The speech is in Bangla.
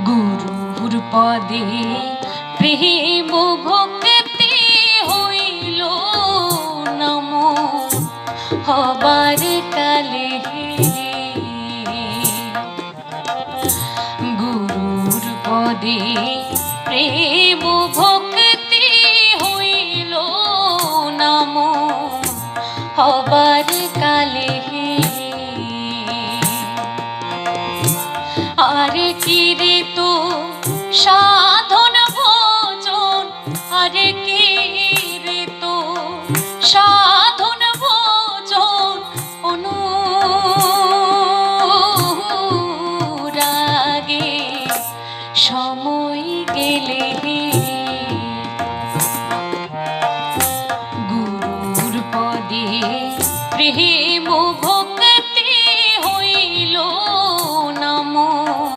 গুরুর পদে প্রেম ভক্তি হইল নম হবার কালে। গুরুর পদে প্রেম ভক্তি হইল নম হবার কালে। আরে কি রে তো সাধন ভোজন, আরে কি রে তো সাধন ভোজন অনুরাগে সময় গেলে